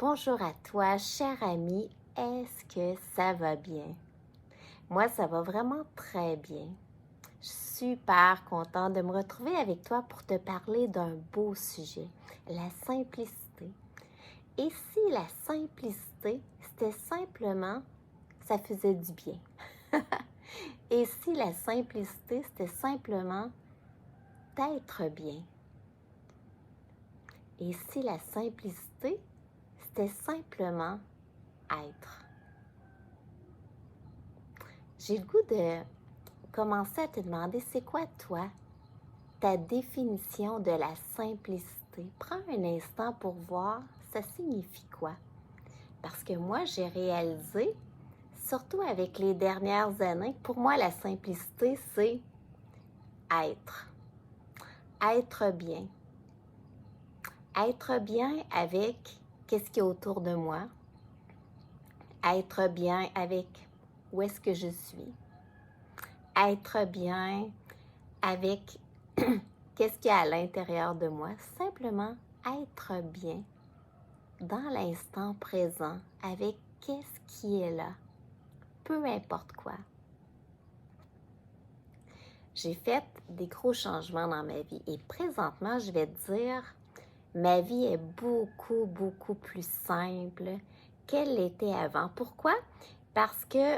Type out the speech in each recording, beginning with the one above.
Bonjour à toi, cher ami. Est-ce que ça va bien? Moi, ça va vraiment très bien. Je suis super contente de me retrouver avec toi pour te parler d'un beau sujet, la simplicité. Et si la simplicité, c'était simplement, ça faisait du bien? Et si la simplicité, c'était simplement d'être bien? Et si la simplicité, c'était simplement être? J'ai le goût de commencer à te demander, c'est quoi toi, ta définition de la simplicité? Prends un instant pour voir, ça signifie quoi? Parce que moi, j'ai réalisé, surtout avec les dernières années, que pour moi, la simplicité, c'est être. Être bien. Être bien avec qu'est-ce qu'il y a autour de moi. Être bien avec où est-ce que je suis. Être bien avec qu'est-ce qu'il y a à l'intérieur de moi. Simplement être bien dans l'instant présent avec qu'est-ce qui est là. Peu importe quoi. J'ai fait des gros changements dans ma vie et présentement, je vais te dire, ma vie est beaucoup, beaucoup plus simple qu'elle l'était avant. Pourquoi? Parce que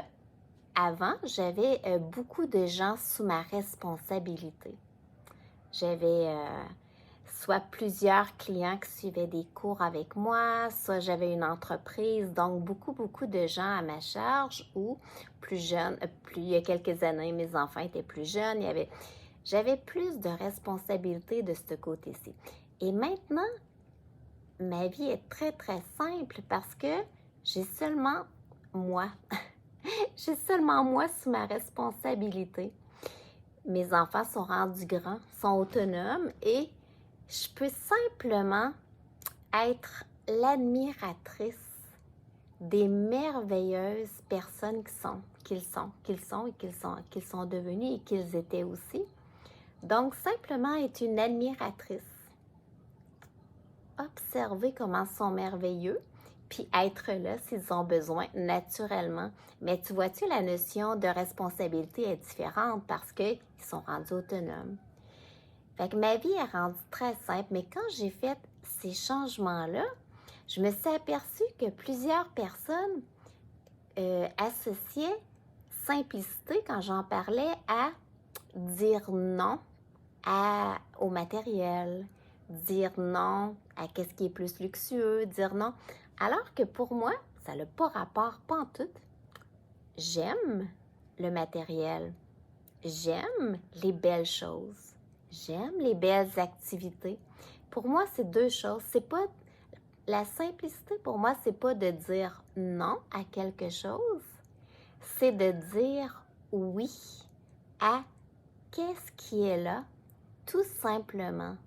avant, j'avais beaucoup de gens sous ma responsabilité. J'avais soit plusieurs clients qui suivaient des cours avec moi, soit j'avais une entreprise, donc beaucoup de gens à ma charge ou plus jeunes, il y a quelques années, mes enfants étaient plus jeunes, j'avais plus de responsabilités de ce côté-ci. Et maintenant, ma vie est très, très simple parce que j'ai seulement moi. J'ai seulement moi sous ma responsabilité. Mes enfants sont rendus grands, sont autonomes et je peux simplement être l'admiratrice des merveilleuses personnes qu'ils sont devenus et qu'ils étaient aussi. Donc, simplement être une admiratrice. Observer comment ils sont merveilleux, puis être là s'ils ont besoin naturellement. Mais tu vois-tu, la notion de responsabilité est différente parce qu'ils sont rendus autonomes. Fait que ma vie est rendue très simple, mais quand j'ai fait ces changements-là, je me suis aperçue que plusieurs personnes associaient simplicité, quand j'en parlais, à dire non au matériel, dire non à qu'est-ce qui est plus luxueux, dire non. Alors que pour moi, ça n'a pas rapport, pas en tout. J'aime le matériel, j'aime les belles choses, j'aime les belles activités. Pour moi, c'est deux choses. C'est pas la simplicité pour moi, c'est pas de dire non à quelque chose, c'est de dire oui à qu'est-ce qui est là, tout simplement.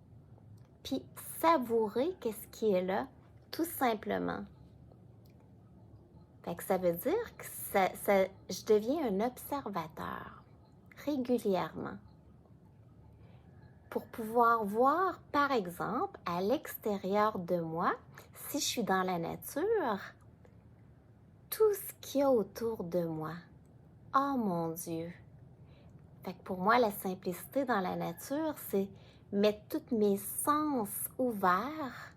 Puis savourer qu'est-ce qui est là, tout simplement. Fait que ça veut dire que je deviens un observateur régulièrement pour pouvoir voir, par exemple, à l'extérieur de moi, si je suis dans la nature, tout ce qu'il y a autour de moi. Oh mon Dieu! Fait que pour moi, la simplicité dans la nature, c'est mettre tous mes sens ouverts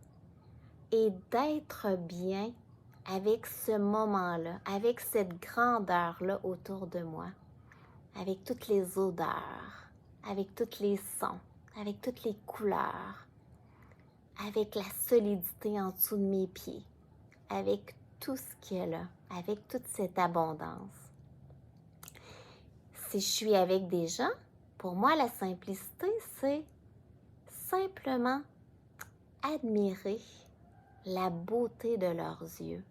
et d'être bien avec ce moment-là, avec cette grandeur-là autour de moi, avec toutes les odeurs, avec tous les sons, avec toutes les couleurs, avec la solidité en dessous de mes pieds, avec tout ce qu'il y a là, avec toute cette abondance. Si je suis avec des gens, pour moi, la simplicité, c'est simplement admirer la beauté de leurs yeux,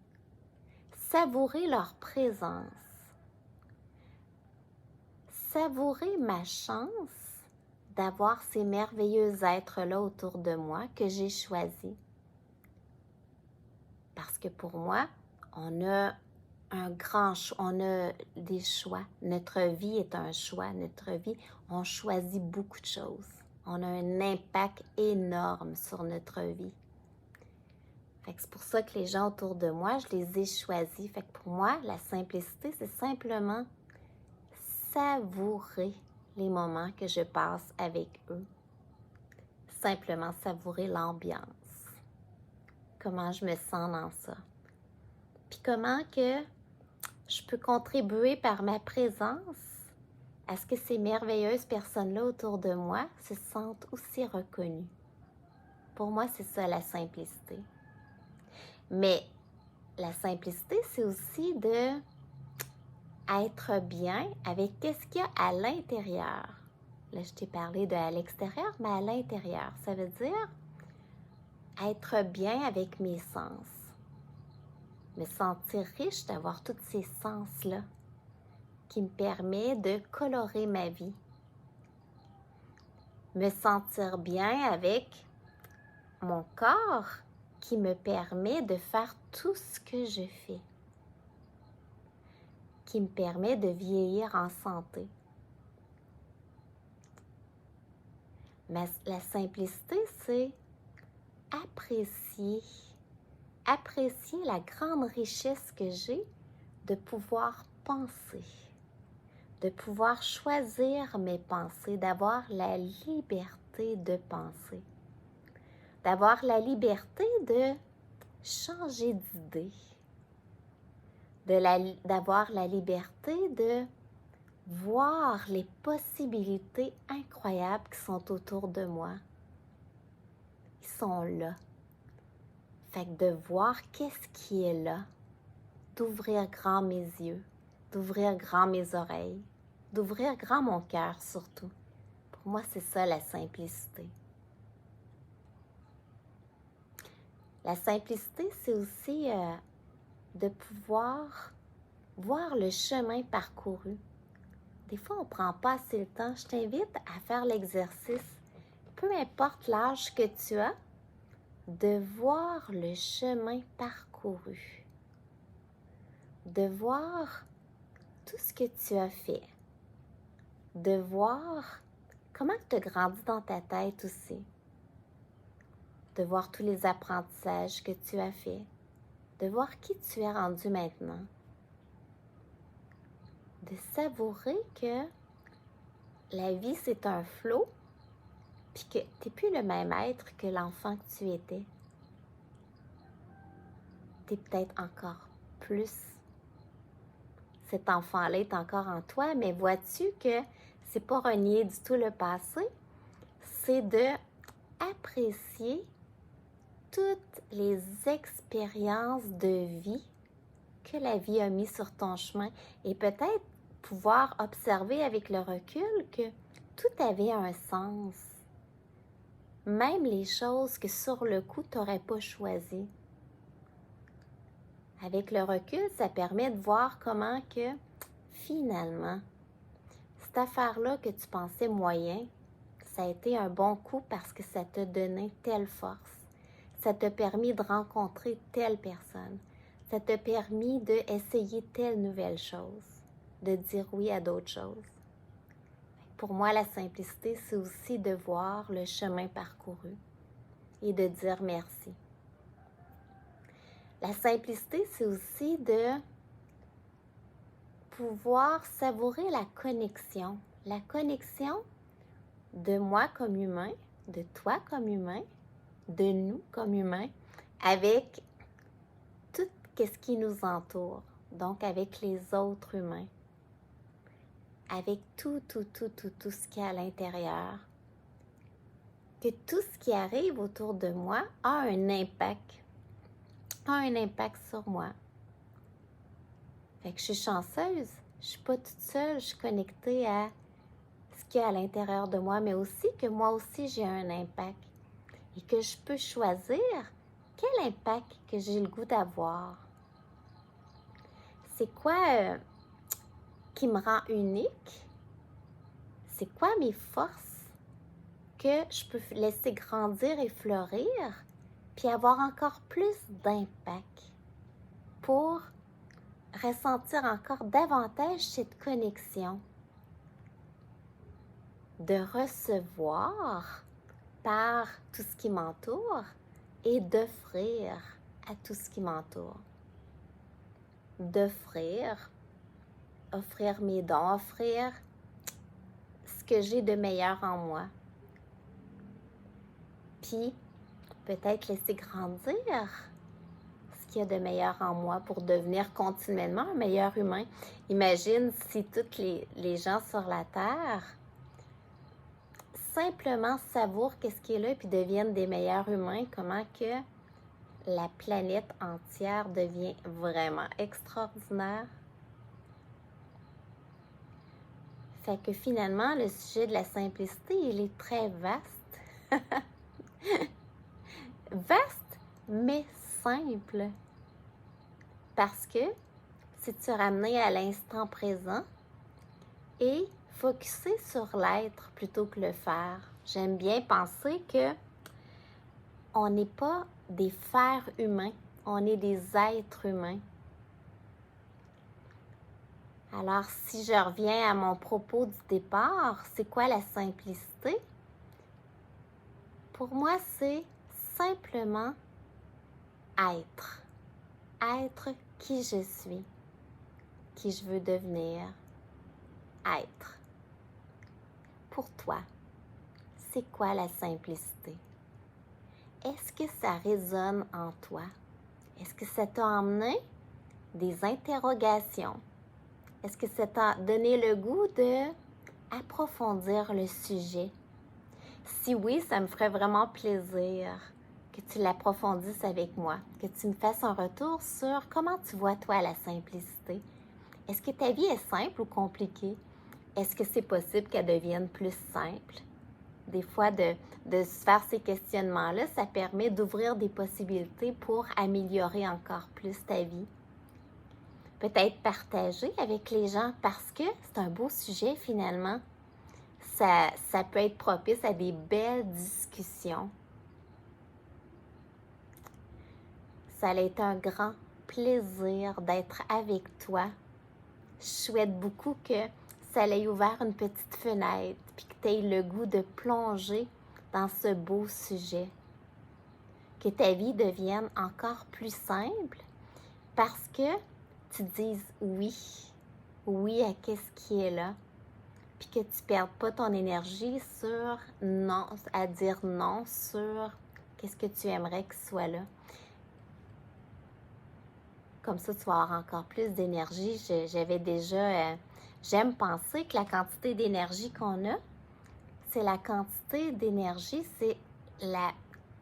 savourer leur présence, savourer ma chance d'avoir ces merveilleux êtres-là autour de moi que j'ai choisis. Parce que pour moi, on a on a des choix. Notre vie est un choix. Notre vie, on choisit beaucoup de choses. On a un impact énorme sur notre vie. Fait que c'est pour ça que les gens autour de moi, je les ai choisis. Fait que pour moi, la simplicité, c'est simplement savourer les moments que je passe avec eux. Simplement savourer l'ambiance. Comment je me sens dans ça. Puis comment que je peux contribuer par ma présence à ce que ces merveilleuses personnes-là autour de moi se sentent aussi reconnues. Pour moi, c'est ça la simplicité. Mais la simplicité, c'est aussi de être bien avec ce qu'il y a à l'intérieur. Là, je t'ai parlé de à l'extérieur, mais à l'intérieur. Ça veut dire être bien avec mes sens. Me sentir riche d'avoir tous ces sens-là qui me permet de colorer ma vie. Me sentir bien avec mon corps qui me permet de faire tout ce que je fais, qui me permet de vieillir en santé. Mais la simplicité, c'est apprécier la grande richesse que j'ai de pouvoir penser, de pouvoir choisir mes pensées, d'avoir la liberté de penser, d'avoir la liberté de changer d'idée, d'avoir la liberté de voir les possibilités incroyables qui sont autour de moi. Ils sont là. Fait que de voir qu'est-ce qui est là, d'ouvrir grand mes yeux, d'ouvrir grand mes oreilles, d'ouvrir grand mon cœur surtout. Pour moi, c'est ça la simplicité. La simplicité, c'est aussi de pouvoir voir le chemin parcouru. Des fois, on ne prend pas assez le temps. Je t'invite à faire l'exercice, peu importe l'âge que tu as, de voir le chemin parcouru, de voir tout ce que tu as fait, de voir comment tu as grandi dans ta tête aussi, de voir tous les apprentissages que tu as faits, de voir qui tu es rendu maintenant, de savourer que la vie c'est un flot, puis que tu n'es plus le même être que l'enfant que tu étais. Tu es peut-être encore plus. Cet enfant-là est encore en toi, mais vois-tu que c'est pas renier du tout le passé, c'est de apprécier toutes les expériences de vie que la vie a mis sur ton chemin et peut-être pouvoir observer avec le recul que tout avait un sens. Même les choses que sur le coup, tu n'aurais pas choisies. Avec le recul, ça permet de voir comment que finalement, cette affaire-là que tu pensais moyen, ça a été un bon coup parce que ça t'a donné telle force. Ça t'a permis de rencontrer telle personne. Ça t'a permis d'essayer telle nouvelle chose, de dire oui à d'autres choses. Pour moi, la simplicité, c'est aussi de voir le chemin parcouru et de dire merci. La simplicité, c'est aussi de pouvoir savourer la connexion de moi comme humain, de toi comme humain, de nous comme humains, avec tout ce qui nous entoure, donc avec les autres humains, avec tout ce qui est à l'intérieur, que tout ce qui arrive autour de moi a un impact sur moi. Fait que je suis chanceuse, je suis pas toute seule, je suis connectée à ce qu'il y a à l'intérieur de moi, mais aussi que moi aussi j'ai un impact et que je peux choisir quel impact que j'ai le goût d'avoir. C'est quoi qui me rend unique? C'est quoi mes forces que je peux laisser grandir et fleurir, puis avoir encore plus d'impact pour ressentir encore davantage cette connexion, de recevoir par tout ce qui m'entoure et d'offrir à tout ce qui m'entoure. D'offrir, offrir mes dons, offrir ce que j'ai de meilleur en moi. Puis, peut-être laisser grandir ce qu'il y a de meilleur en moi pour devenir continuellement un meilleur humain. Imagine si tous les gens sur la Terre simplement savourent qu'est-ce qui est là puis deviennent des meilleurs humains, comment que la planète entière devient vraiment extraordinaire. Fait que finalement, le sujet de la simplicité, il est très vaste. Vaste, mais simple. Parce que c'est de se ramener à l'instant présent et focuser sur l'être plutôt que le faire. J'aime bien penser que on n'est pas des fers humains, on est des êtres humains. Alors, si je reviens à mon propos du départ, c'est quoi la simplicité? Pour moi, c'est simplement être. Être qui je suis, qui je veux devenir. Être. Pour toi, c'est quoi la simplicité? Est-ce que ça résonne en toi? Est-ce que ça t'a emmené des interrogations? Est-ce que ça t'a donné le goût de approfondir le sujet? Si oui, ça me ferait vraiment plaisir que tu l'approfondisses avec moi, que tu me fasses un retour sur comment tu vois toi la simplicité. Est-ce que ta vie est simple ou compliquée? Est-ce que c'est possible qu'elle devienne plus simple? Des fois, de se faire ces questionnements-là, ça permet d'ouvrir des possibilités pour améliorer encore plus ta vie. Peut-être partager avec les gens parce que c'est un beau sujet finalement. Ça peut être propice à des belles discussions. Ça a été un grand plaisir d'être avec toi. Je souhaite beaucoup que ça ait ouvert une petite fenêtre puis que tu aies le goût de plonger dans ce beau sujet. Que ta vie devienne encore plus simple parce que tu dises oui. Oui à qu'est-ce qui est là. Puis que tu ne perdes pas ton énergie sur non, à dire non sur qu'est-ce que tu aimerais qu'il soit là. Comme ça, tu vas avoir encore plus d'énergie. J'aime penser que la quantité d'énergie qu'on a, c'est la quantité d'énergie, c'est la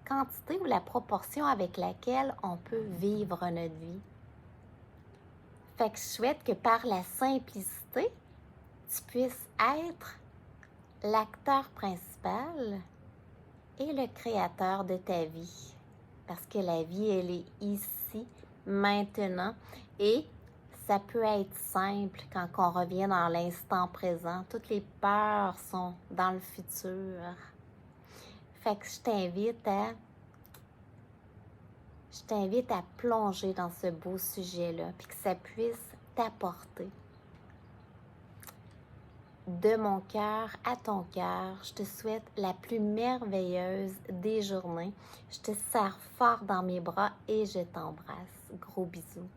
quantité ou la proportion avec laquelle on peut vivre notre vie. Fait que je souhaite que par la simplicité, tu puisses être l'acteur principal et le créateur de ta vie. Parce que la vie, elle est ici, maintenant. Et ça peut être simple quand on revient dans l'instant présent. Toutes les peurs sont dans le futur. Fait que je t'invite à plonger dans ce beau sujet-là, puis que ça puisse t'apporter. De mon cœur à ton cœur, je te souhaite la plus merveilleuse des journées. Je te serre fort dans mes bras et je t'embrasse. Gros bisous.